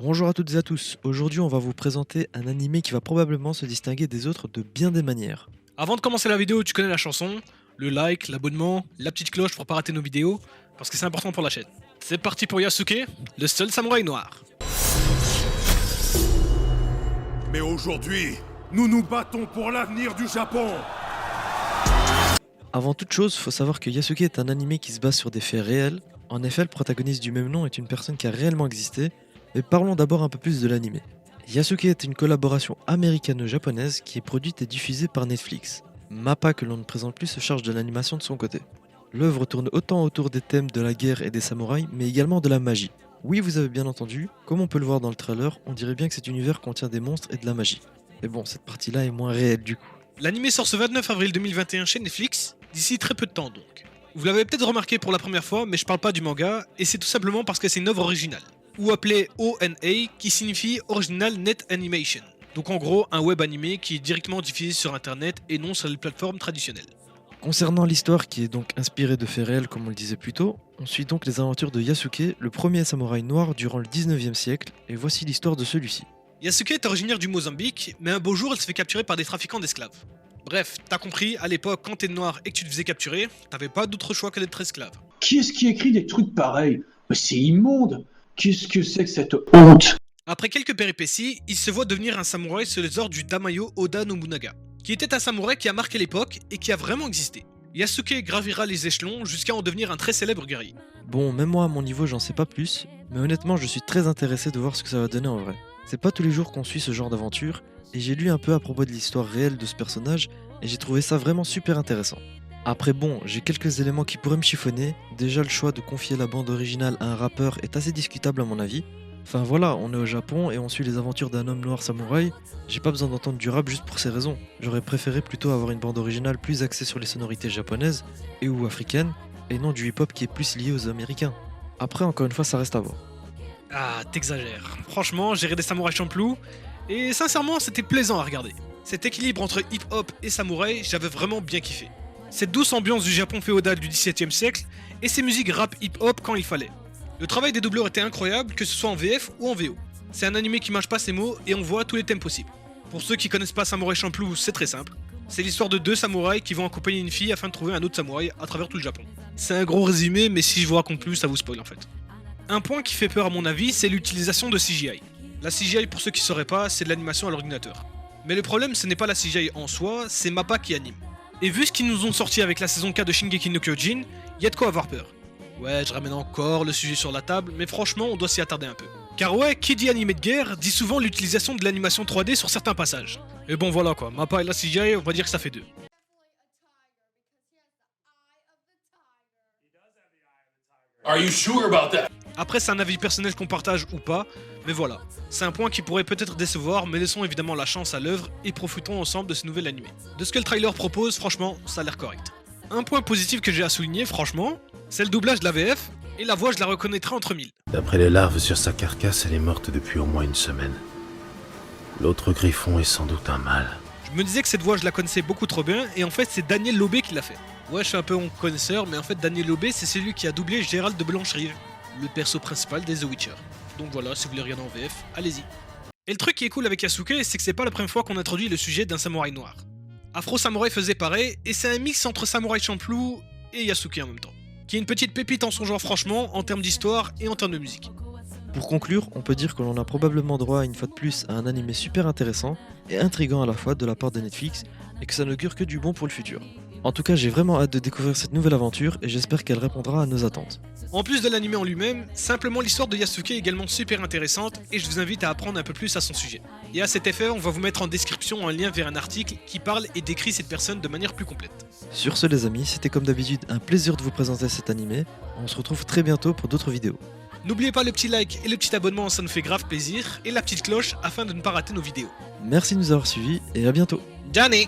Bonjour à toutes et à tous, aujourd'hui on va vous présenter un animé qui va probablement se distinguer des autres de bien des manières. Avant de commencer la vidéo, tu connais la chanson, le like, l'abonnement, la petite cloche pour pas rater nos vidéos, parce que c'est important pour la chaîne. C'est parti pour Yasuke, le seul samouraï noir. Mais aujourd'hui, nous nous battons pour l'avenir du Japon. Avant toute chose, faut savoir que Yasuke est un animé qui se base sur des faits réels. En effet, le protagoniste du même nom est une personne qui a réellement existé, mais parlons d'abord un peu plus de l'animé. Yasuke est une collaboration américano-japonaise qui est produite et diffusée par Netflix. Mappa, que l'on ne présente plus, se charge de l'animation de son côté. L'œuvre tourne autant autour des thèmes de la guerre et des samouraïs, mais également de la magie. Oui, vous avez bien entendu, comme on peut le voir dans le trailer, on dirait bien que cet univers contient des monstres et de la magie. Mais bon, cette partie-là est moins réelle du coup. L'animé sort ce 29 avril 2021 chez Netflix, d'ici très peu de temps donc. Vous l'avez peut-être remarqué pour la première fois, mais je parle pas du manga, et c'est tout simplement parce que c'est une œuvre originale, ou appelée ONA, qui signifie Original Net Animation. Donc en gros, un web animé qui est directement diffusé sur internet et non sur les plateformes traditionnelles. Concernant l'histoire qui est donc inspirée de faits réels comme on le disait plus tôt, on suit donc les aventures de Yasuke, le premier samouraï noir durant le 19e siècle, et voici l'histoire de celui-ci. Yasuke est originaire du Mozambique, mais un beau jour elle se fait capturer par des trafiquants d'esclaves. Bref, t'as compris, à l'époque, quand t'es noir et que tu te faisais capturer, t'avais pas d'autre choix que d'être esclave. Qui est-ce qui écrit des trucs pareils? Mais c'est immonde. Qu'est-ce que c'est que cette honte? Après quelques péripéties, il se voit devenir un samouraï sous les ordres du Damayo Oda Nobunaga, qui était un samouraï qui a marqué l'époque et qui a vraiment existé. Yasuke gravira les échelons jusqu'à en devenir un très célèbre guerrier. Bon, même moi à mon niveau j'en sais pas plus, mais honnêtement je suis très intéressé de voir ce que ça va donner en vrai. C'est pas tous les jours qu'on suit ce genre d'aventure, et j'ai lu un peu à propos de l'histoire réelle de ce personnage, et j'ai trouvé ça vraiment super intéressant. Après bon, j'ai quelques éléments qui pourraient me chiffonner, déjà le choix de confier la bande originale à un rappeur est assez discutable à mon avis. Enfin voilà, on est au Japon et on suit les aventures d'un homme noir samouraï, j'ai pas besoin d'entendre du rap juste pour ces raisons. J'aurais préféré plutôt avoir une bande originale plus axée sur les sonorités japonaises et ou africaines, et non du hip-hop qui est plus lié aux américains. Après encore une fois ça reste à voir. Ah, t'exagères. Franchement, j'ai regardé Samurai Champloo, et sincèrement, c'était plaisant à regarder. Cet équilibre entre hip-hop et samouraï, j'avais vraiment bien kiffé. Cette douce ambiance du Japon féodal du XVIIe siècle, et ces musiques rap hip-hop quand il fallait. Le travail des doubleurs était incroyable, que ce soit en VF ou en VO. C'est un animé qui mâche pas ses mots et on voit tous les thèmes possibles. Pour ceux qui connaissent pas Samurai Champloo, c'est très simple. C'est l'histoire de deux samouraïs qui vont accompagner une fille afin de trouver un autre samouraï à travers tout le Japon. C'est un gros résumé, mais si je vous raconte plus, ça vous spoil en fait. Un point qui fait peur à mon avis, c'est l'utilisation de CGI. La CGI, pour ceux qui sauraient pas, c'est de l'animation à l'ordinateur. Mais le problème, ce n'est pas la CGI en soi, c'est Mappa qui anime. Et vu ce qu'ils nous ont sorti avec la saison 4 de Shingeki no Kyojin, y a de quoi avoir peur. Ouais, je ramène encore le sujet sur la table, mais franchement, on doit s'y attarder un peu. Car ouais, qui dit animé de guerre, dit souvent l'utilisation de l'animation 3D sur certains passages. Et bon voilà quoi, Mappa et la CGI, on va dire que ça fait deux. Are you sure about that? Après, c'est un avis personnel qu'on partage ou pas, mais voilà. C'est un point qui pourrait peut-être décevoir, mais laissons évidemment la chance à l'œuvre et profitons ensemble de ce nouvel animé. De ce que le trailer propose, franchement, ça a l'air correct. Un point positif que j'ai à souligner, franchement, c'est le doublage de la VF, et la voix je la reconnaîtrai entre mille. D'après les larves sur sa carcasse, elle est morte depuis au moins une semaine. L'autre griffon est sans doute un mâle. Je me disais que cette voix je la connaissais beaucoup trop bien, et en fait c'est Daniel Lobé qui l'a fait. Ouais, je suis un peu un connaisseur, mais en fait Daniel Lobé c'est celui qui a doublé Gérald de Blancherive, le perso principal des The Witcher. Donc voilà, si vous voulez regarder en VF, allez-y. Et le truc qui est cool avec Yasuke, c'est que c'est pas la première fois qu'on introduit le sujet d'un samouraï noir. Afro Samurai faisait pareil, et c'est un mix entre Samurai Champloo et Yasuke en même temps. Qui est une petite pépite en son genre franchement, en termes d'histoire et en termes de musique. Pour conclure, on peut dire que l'on a probablement droit une fois de plus à un animé super intéressant et intriguant à la fois de la part de Netflix et que ça n'augure que du bon pour le futur. En tout cas, j'ai vraiment hâte de découvrir cette nouvelle aventure et j'espère qu'elle répondra à nos attentes. En plus de l'anime en lui-même, simplement l'histoire de Yasuke est également super intéressante et je vous invite à apprendre un peu plus à son sujet. Et à cet effet, on va vous mettre en description un lien vers un article qui parle et décrit cette personne de manière plus complète. Sur ce les amis, c'était comme d'habitude un plaisir de vous présenter cet animé. On se retrouve très bientôt pour d'autres vidéos. N'oubliez pas le petit like et le petit abonnement, ça nous fait grave plaisir, et la petite cloche afin de ne pas rater nos vidéos. Merci de nous avoir suivis et à bientôt. Johnny!